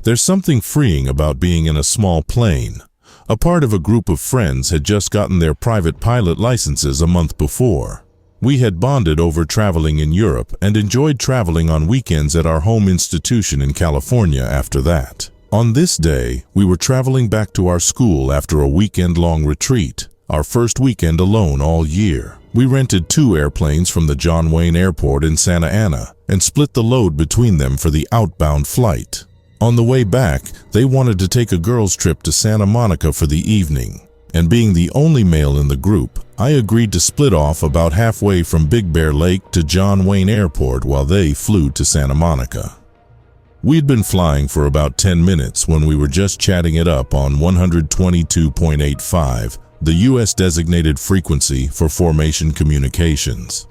There's something freeing about being in a small plane. A part of a group of friends had just gotten their private pilot licenses a month before. We had bonded over traveling in Europe and enjoyed traveling on weekends at our home institution in California after that. On this day, we were traveling back to our school after a weekend-long retreat, our first weekend alone all year. We rented 2 airplanes from the John Wayne Airport in Santa Ana and split the load between them for the outbound flight. On the way back, they wanted to take a girls' trip to Santa Monica for the evening, and being the only male in the group, I agreed to split off about halfway from Big Bear Lake to John Wayne Airport while they flew to Santa Monica. We'd been flying for about 10 minutes when we were just chatting it up on 122.85, the U.S. designated frequency for formation communications.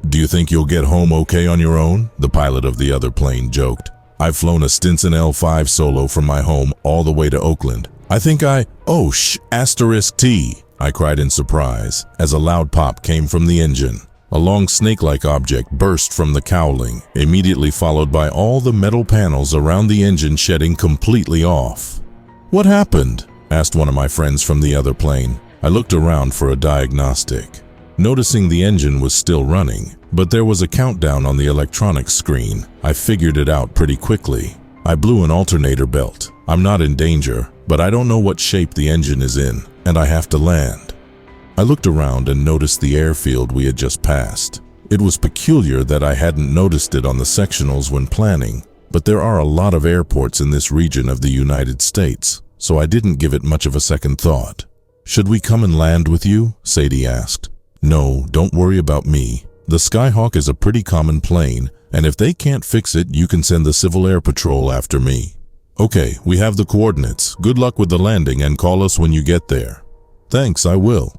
"Do you think you'll get home okay on your own?" the pilot of the other plane joked. "I've flown a Stinson L5 solo from my home all the way to Oakland. I think Oh, *T, I cried in surprise as a loud pop came from the engine. A long snake-like object burst from the cowling, immediately followed by all the metal panels around the engine shedding completely off. "What happened?" asked one of my friends from the other plane. I looked around for a diagnostic, noticing the engine was still running, but there was a countdown on the electronics screen. I figured it out pretty quickly. I blew an alternator belt. I'm not in danger, but I don't know what shape the engine is in, and I have to land. I looked around and noticed the airfield we had just passed. It was peculiar that I hadn't noticed it on the sectionals when planning, but there are a lot of airports in this region of the United States, so I didn't give it much of a second thought. "Should we come and land with you?" Sadie asked. "No, don't worry about me. The Skyhawk is a pretty common plane, and if they can't fix it, you can send the Civil Air Patrol after me." "Okay, we have the coordinates. Good luck with the landing and call us when you get there." "Thanks, I will."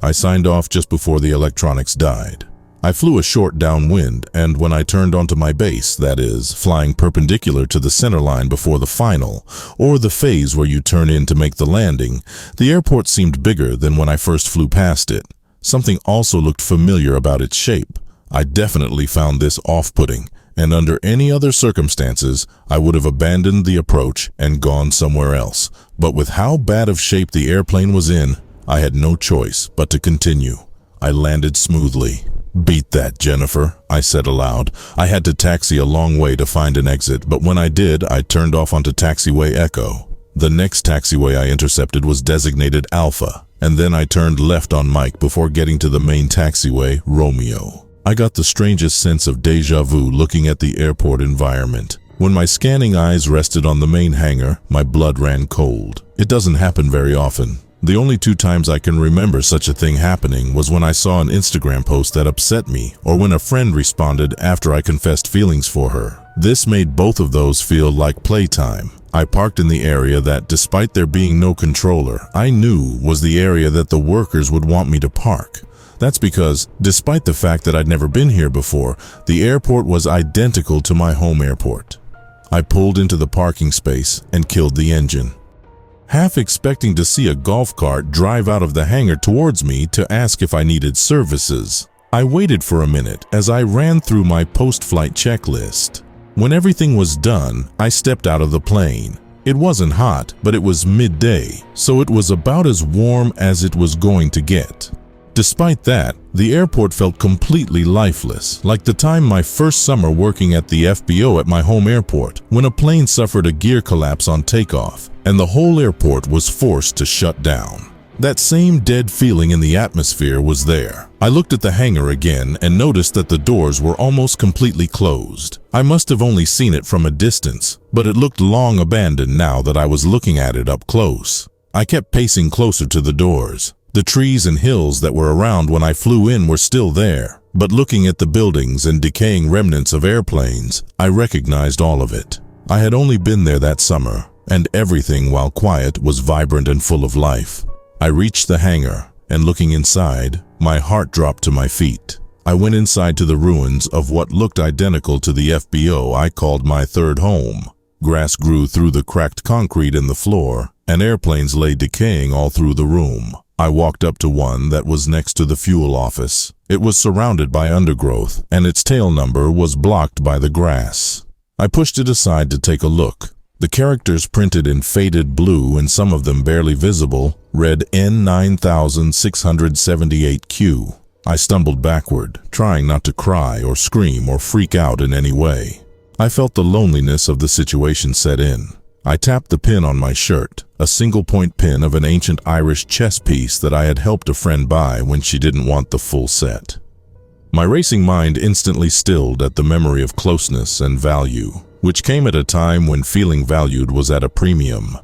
I signed off just before the electronics died. I flew a short downwind, and when I turned onto my base, that is, flying perpendicular to the center line before the final, or the phase where you turn in to make the landing, the airport seemed bigger than when I first flew past it. Something also looked familiar about its shape. I definitely found this off-putting, and under any other circumstances, I would have abandoned the approach and gone somewhere else. But with how bad of shape the airplane was in, I had no choice but to continue. I landed smoothly. "Beat that, Jennifer," I said aloud. I had to taxi a long way to find an exit, but when I did, I turned off onto taxiway Echo. The next taxiway I intercepted was designated Alpha, and then I turned left on Mike before getting to the main taxiway, Romeo. I got the strangest sense of déjà vu looking at the airport environment. When my scanning eyes rested on the main hangar, my blood ran cold. It doesn't happen very often. The only 2 times I can remember such a thing happening was when I saw an Instagram post that upset me, or when a friend responded after I confessed feelings for her. This made both of those feel like playtime. I parked in the area that, despite there being no controller, I knew was the area that the workers would want me to park. That's because, despite the fact that I'd never been here before, the airport was identical to my home airport. I pulled into the parking space and killed the engine, half expecting to see a golf cart drive out of the hangar towards me to ask if I needed services. I waited for a minute as I ran through my post-flight checklist. When everything was done, I stepped out of the plane. It wasn't hot, but it was midday, so it was about as warm as it was going to get. Despite that, the airport felt completely lifeless, like the time my first summer working at the FBO at my home airport, when a plane suffered a gear collapse on takeoff, and the whole airport was forced to shut down. That same dead feeling in the atmosphere was there. I looked at the hangar again and noticed that the doors were almost completely closed. I must have only seen it from a distance, but it looked long abandoned now that I was looking at it up close. I kept pacing closer to the doors. The trees and hills that were around when I flew in were still there, but looking at the buildings and decaying remnants of airplanes, I recognized all of it. I had only been there that summer, and everything, while quiet, was vibrant and full of life. I reached the hangar, and looking inside, my heart dropped to my feet. I went inside to the ruins of what looked identical to the FBO I called my third home. Grass grew through the cracked concrete in the floor, and airplanes lay decaying all through the room. I walked up to one that was next to the fuel office. It was surrounded by undergrowth, and its tail number was blocked by the grass. I pushed it aside to take a look. The characters, printed in faded blue and some of them barely visible, read N9678Q. I stumbled backward, trying not to cry or scream or freak out in any way. I felt the loneliness of the situation set in. I tapped the pin on my shirt, a single-point pin of an ancient Irish chess piece that I had helped a friend buy when she didn't want the full set. My racing mind instantly stilled at the memory of closeness and value, which came at a time when feeling valued was at a premium.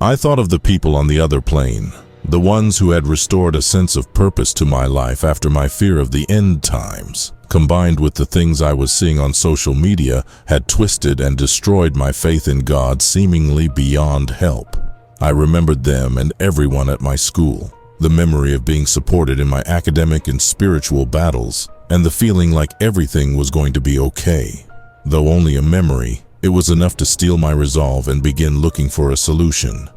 I thought of the people on the other plane, the ones who had restored a sense of purpose to my life after my fear of the end times, combined with the things I was seeing on social media, had twisted and destroyed my faith in God seemingly beyond help. I remembered them and everyone at my school, the memory of being supported in my academic and spiritual battles, and the feeling like everything was going to be okay. Though only a memory, it was enough to steel my resolve and begin looking for a solution.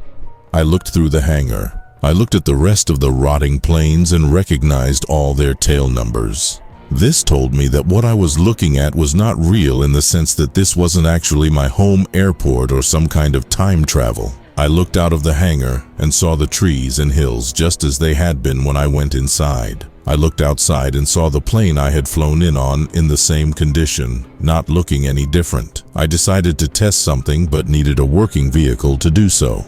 I looked through the hangar. I looked at the rest of the rotting planes and recognized all their tail numbers. This told me that what I was looking at was not real, in the sense that this wasn't actually my home airport or some kind of time travel. I looked out of the hangar and saw the trees and hills just as they had been when I went inside. I looked outside and saw the plane I had flown in on in the same condition, not looking any different. I decided to test something but needed a working vehicle to do so.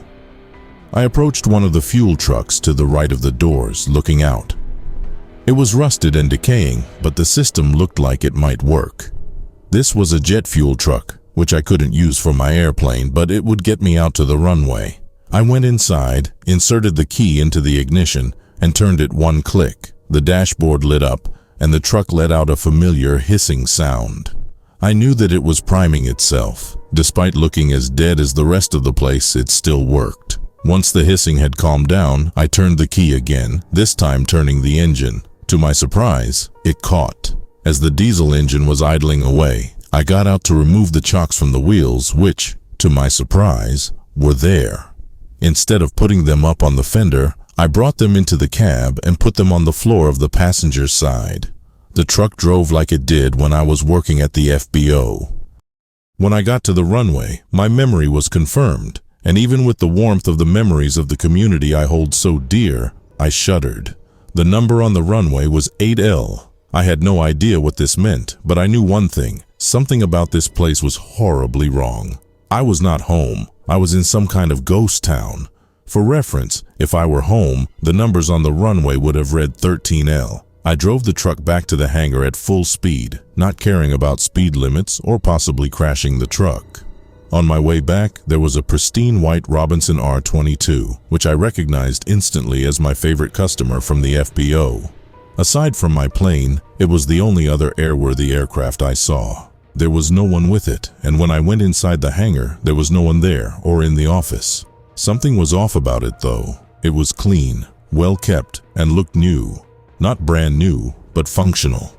I approached one of the fuel trucks to the right of the doors, looking out. It was rusted and decaying, but the system looked like it might work. This was a jet fuel truck, which I couldn't use for my airplane, but it would get me out to the runway. I went inside, inserted the key into the ignition, and turned it one click. The dashboard lit up, and the truck let out a familiar hissing sound. I knew that it was priming itself. Despite looking as dead as the rest of the place, it still worked. Once the hissing had calmed down, I turned the key again, this time turning the engine. To my surprise, it caught. As the diesel engine was idling away, I got out to remove the chocks from the wheels, which, to my surprise, were there. Instead of putting them up on the fender, I brought them into the cab and put them on the floor of the passenger's side. The truck drove like it did when I was working at the FBO. When I got to the runway, my memory was confirmed, and even with the warmth of the memories of the community I hold so dear, I shuddered. The number on the runway was 8L. I had no idea what this meant, but I knew one thing. Something about this place was horribly wrong. I was not home. I was in some kind of ghost town. For reference, if I were home, the numbers on the runway would have read 13L. I drove the truck back to the hangar at full speed, not caring about speed limits or possibly crashing the truck. On my way back, there was a pristine white Robinson R22, which I recognized instantly as my favorite customer from the FBO. Aside from my plane, it was the only other airworthy aircraft I saw. There was no one with it, and when I went inside the hangar, there was no one there or in the office. Something was off about it though. It was clean, well kept, and looked new. Not brand new, but functional.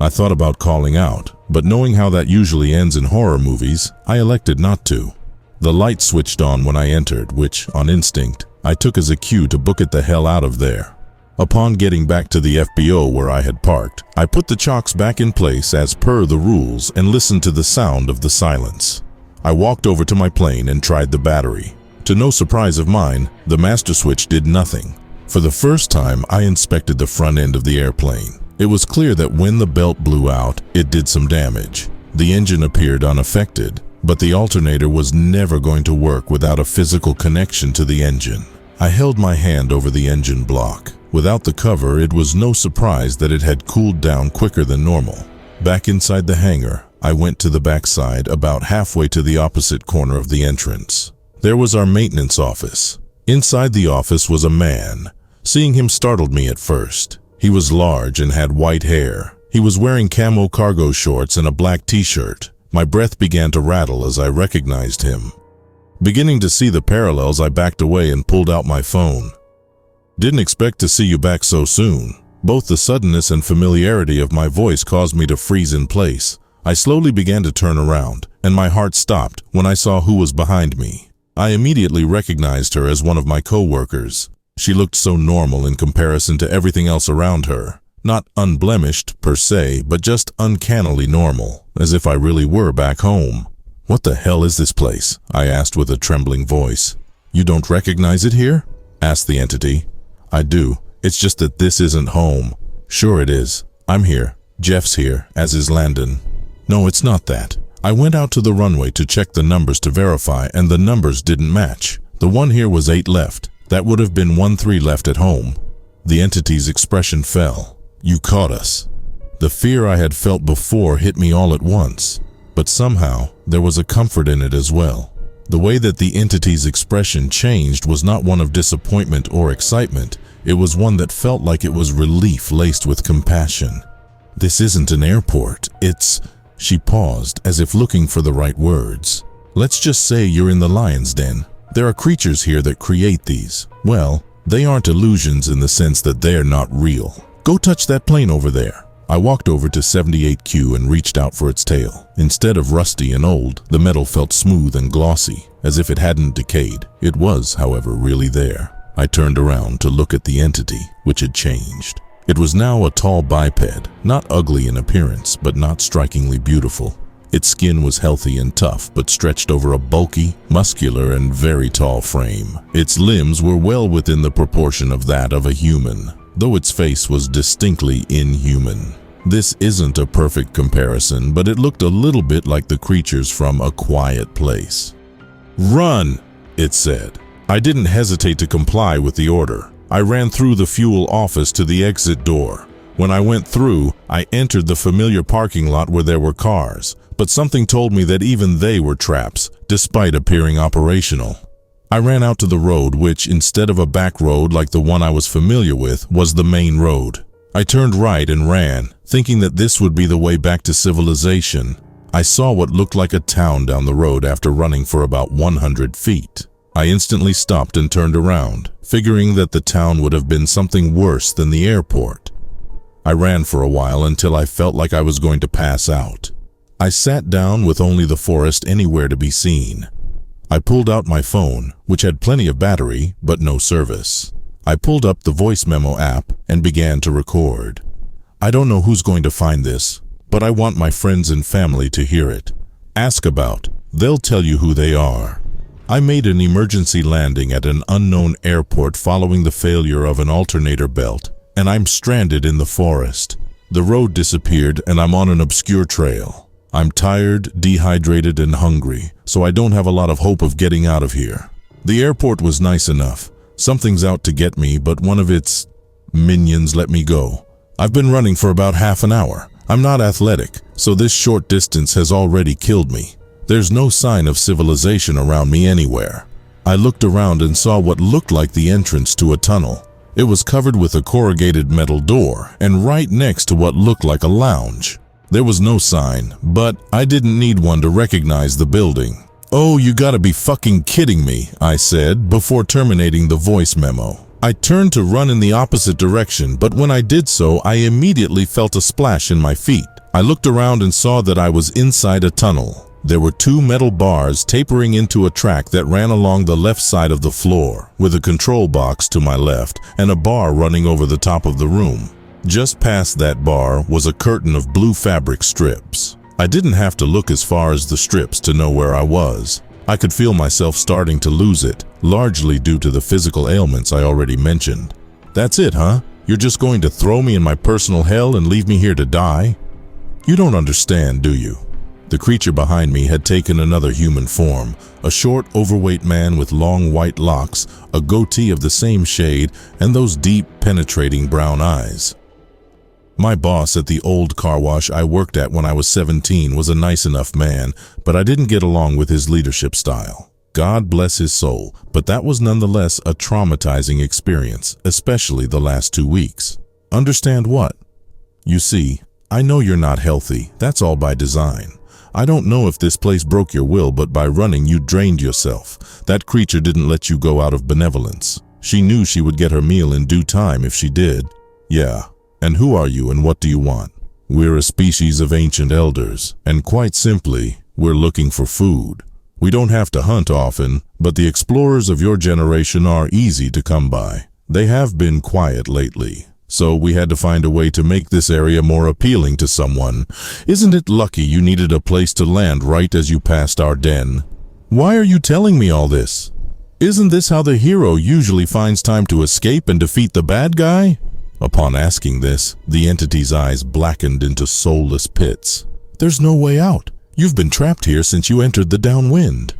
I thought about calling out, but knowing how that usually ends in horror movies, I elected not to. The light switched on when I entered, which, on instinct, I took as a cue to book it the hell out of there. Upon getting back to the FBO where I had parked, I put the chocks back in place as per the rules and listened to the sound of the silence. I walked over to my plane and tried the battery. To no surprise of mine, the master switch did nothing. For the first time, I inspected the front end of the airplane. It was clear that when the belt blew out, it did some damage. The engine appeared unaffected, but the alternator was never going to work without a physical connection to the engine. I held my hand over the engine block. Without the cover, it was no surprise that it had cooled down quicker than normal. Back inside the hangar, I went to the backside, about halfway to the opposite corner of the entrance. There was our maintenance office. Inside the office was a man. Seeing him startled me at first. He was large and had white hair. He was wearing camo cargo shorts and a black t-shirt. My breath began to rattle as I recognized him. Beginning to see the parallels, I backed away and pulled out my phone. "Didn't expect to see you back so soon." Both the suddenness and familiarity of my voice caused me to freeze in place. I slowly began to turn around, and my heart stopped when I saw who was behind me. I immediately recognized her as one of my co-workers. She looked so normal in comparison to everything else around her. Not unblemished per se, but just uncannily normal, as if I really were back home. "What the hell is this place?" I asked with a trembling voice. "You don't recognize it here?" asked the entity. "I do. It's just that this isn't home." "Sure it is. I'm here. Jeff's here, as is Landon." "No, it's not that. I went out to the runway to check the numbers to verify, and the numbers didn't match. The one here was 8 left. That would have been 1-3 left at home." The entity's expression fell. "You caught us." The fear I had felt before hit me all at once, but somehow there was a comfort in it as well. The way that the entity's expression changed was not one of disappointment or excitement. It was one that felt like it was relief laced with compassion. "This isn't an airport. It's..." She paused, as if looking for the right words. "Let's just say you're in the lion's den. There are creatures here that create these. Well, they aren't illusions in the sense that they're not real. Go touch that plane over there." I walked over to 78Q and reached out for its tail. Instead of rusty and old, the metal felt smooth and glossy, as if it hadn't decayed. It was, however, really there. I turned around to look at the entity, which had changed. It was now a tall biped, not ugly in appearance, but not strikingly beautiful. Its skin was healthy and tough, but stretched over a bulky, muscular, and very tall frame. Its limbs were well within the proportion of that of a human, though its face was distinctly inhuman. This isn't a perfect comparison, but it looked a little bit like the creatures from A Quiet Place. "Run!" it said. I didn't hesitate to comply with the order. I ran through the fuel office to the exit door. When I went through, I entered the familiar parking lot where there were cars, but something told me that even they were traps, despite appearing operational. I ran out to the road, which, instead of a back road like the one I was familiar with, was the main road. I turned right and ran, thinking that this would be the way back to civilization. I saw what looked like a town down the road after running for about 100 feet. I instantly stopped and turned around, figuring that the town would have been something worse than the airport. I ran for a while until I felt like I was going to pass out. I sat down with only the forest anywhere to be seen. I pulled out my phone, which had plenty of battery, but no service. I pulled up the voice memo app and began to record. "I don't know who's going to find this, but I want my friends and family to hear it. Ask about. They'll tell you who they are. I made an emergency landing at an unknown airport following the failure of an alternator belt, and I'm stranded in the forest. The road disappeared and I'm on an obscure trail. I'm tired, dehydrated, and hungry, so I don't have a lot of hope of getting out of here. The airport was nice enough. Something's out to get me, but one of its minions let me go. I've been running for about half an hour. I'm not athletic, so this short distance has already killed me. There's no sign of civilization around me anywhere." I looked around and saw what looked like the entrance to a tunnel. It was covered with a corrugated metal door, and right next to what looked like a lounge. There was no sign, but I didn't need one to recognize the building. "Oh, you gotta be fucking kidding me," I said, before terminating the voice memo. I turned to run in the opposite direction, but when I did so, I immediately felt a splash in my feet. I looked around and saw that I was inside a tunnel. There were 2 metal bars tapering into a track that ran along the left side of the floor, with a control box to my left and a bar running over the top of the room. Just past that bar was a curtain of blue fabric strips. I didn't have to look as far as the strips to know where I was. I could feel myself starting to lose it, largely due to the physical ailments I already mentioned. "That's it, huh? You're just going to throw me in my personal hell and leave me here to die? You don't understand, do you?" The creature behind me had taken another human form, a short, overweight man with long white locks, a goatee of the same shade, and those deep, penetrating brown eyes. My boss at the old car wash I worked at when I was 17 was a nice enough man, but I didn't get along with his leadership style. God bless his soul, but that was nonetheless a traumatizing experience, especially the last 2 weeks. Understand what? You see, I know you're not healthy, that's all by design. I don't know if this place broke your will, but by running you drained yourself. That creature didn't let you go out of benevolence. She knew she would get her meal in due time if she did. Yeah, and who are you and what do you want? We're a species of ancient elders, and quite simply, we're looking for food. We don't have to hunt often, but the explorers of your generation are easy to come by. They have been quiet lately, so we had to find a way to make this area more appealing to someone. Isn't it lucky you needed a place to land right as you passed our den? Why are you telling me all this? Isn't this how the hero usually finds time to escape and defeat the bad guy? Upon asking this, the entity's eyes blackened into soulless pits. There's no way out. You've been trapped here since you entered the downwind.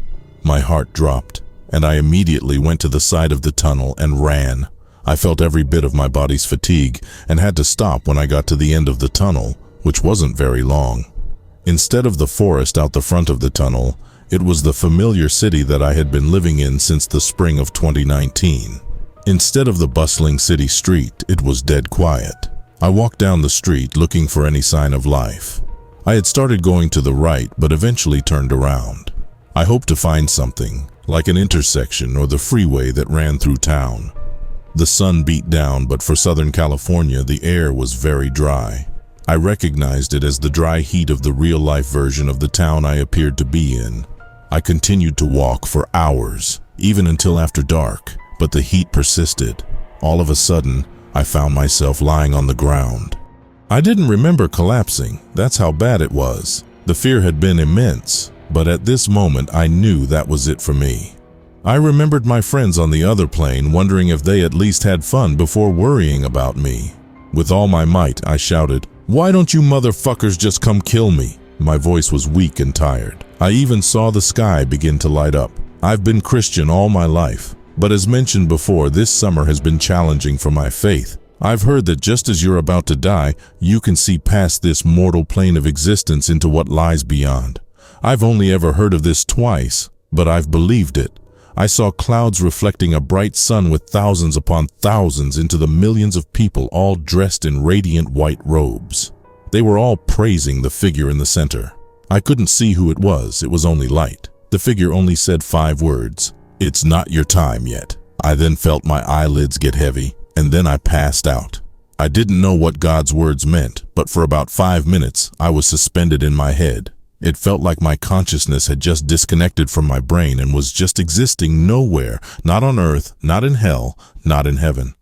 My heart dropped, and I immediately went to the side of the tunnel and ran. I felt every bit of my body's fatigue and had to stop when I got to the end of the tunnel, which wasn't very long. Instead of the forest out the front of the tunnel, it was the familiar city that I had been living in since the spring of 2019. Instead of the bustling city street, it was dead quiet. I walked down the street looking for any sign of life. I had started going to the right, but eventually turned around. I hoped to find something, like an intersection or the freeway that ran through town. The sun beat down, but for Southern California, the air was very dry. I recognized it as the dry heat of the real-life version of the town I appeared to be in. I continued to walk for hours, even until after dark, but the heat persisted. All of a sudden, I found myself lying on the ground. I didn't remember collapsing. That's how bad it was. The fear had been immense, but at this moment I knew that was it for me. I remembered my friends on the other plane wondering if they at least had fun before worrying about me. With all my might, I shouted, "Why don't you motherfuckers just come kill me?" My voice was weak and tired. I even saw the sky begin to light up. I've been Christian all my life, but as mentioned before, this summer has been challenging for my faith. I've heard that just as you're about to die, you can see past this mortal plane of existence into what lies beyond. I've only ever heard of this twice, but I've believed it. I saw clouds reflecting a bright sun with thousands upon thousands into the millions of people all dressed in radiant white robes. They were all praising the figure in the center. I couldn't see who it was only light. The figure only said 5 words, "It's not your time yet." I then felt my eyelids get heavy, and then I passed out. I didn't know what God's words meant, but for about 5 minutes, I was suspended in my head. It felt like my consciousness had just disconnected from my brain and was just existing nowhere, not on earth, not in hell, not in heaven.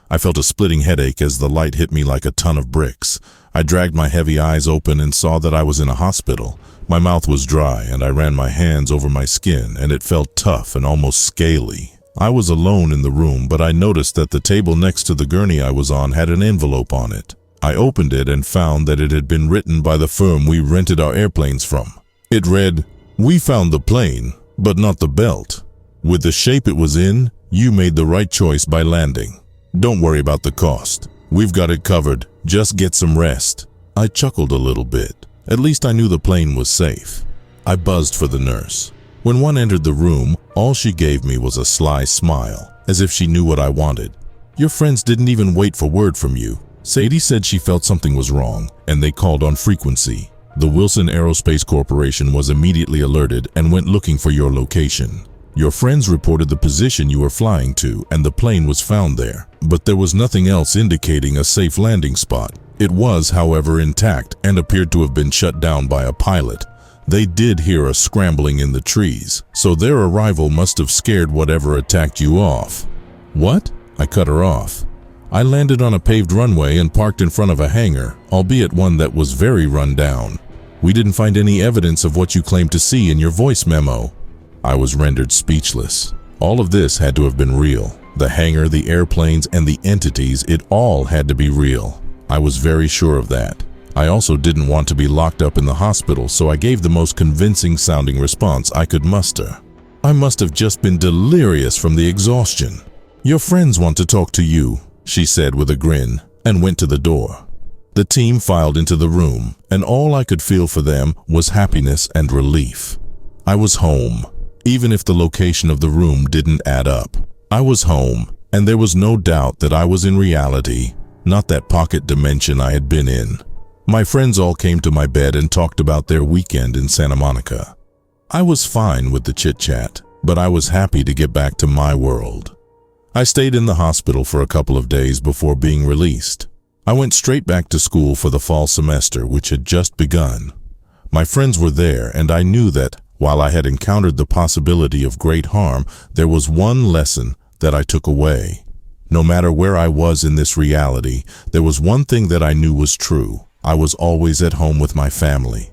I felt a splitting headache as the light hit me like a ton of bricks. I dragged my heavy eyes open and saw that I was in a hospital. My mouth was dry and I ran my hands over my skin and it felt tough and almost scaly. I was alone in the room, but I noticed that the table next to the gurney I was on had an envelope on it. I opened it and found that it had been written by the firm we rented our airplanes from. It read, "We found the plane, but not the belt. With the shape it was in, you made the right choice by landing. Don't worry about the cost. We've got it covered. Just get some rest." I chuckled a little bit. At least I knew the plane was safe. I buzzed for the nurse. When one entered the room, all she gave me was a sly smile, as if she knew what I wanted. "Your friends didn't even wait for word from you." Sadie said she felt something was wrong, and they called on frequency. The Wilson Aerospace Corporation was immediately alerted and went looking for your location. Your friends reported the position you were flying to, and the plane was found there. But there was nothing else indicating a safe landing spot. It was, however, intact and appeared to have been shut down by a pilot. They did hear a scrambling in the trees, so their arrival must have scared whatever attacked you off. What? I cut her off. I landed on a paved runway and parked in front of a hangar, albeit one that was very run down. We didn't find any evidence of what you claimed to see in your voice memo. I was rendered speechless. All of this had to have been real. The hangar, the airplanes, and the entities, it all had to be real. I was very sure of that. I also didn't want to be locked up in the hospital, so I gave the most convincing sounding response I could muster. I must have just been delirious from the exhaustion. "Your friends want to talk to you," she said with a grin, and went to the door. The team filed into the room, and all I could feel for them was happiness and relief. I was home, even if the location of the room didn't add up. I was home, and there was no doubt that I was in reality, not that pocket dimension I had been in. My friends all came to my bed and talked about their weekend in Santa Monica. I was fine with the chit-chat, but I was happy to get back to my world. I stayed in the hospital for a couple of days before being released. I went straight back to school for the fall semester, which had just begun. My friends were there, and I knew that, while I had encountered the possibility of great harm, there was one lesson that I took away. No matter where I was in this reality, there was one thing that I knew was true. I was always at home with my family.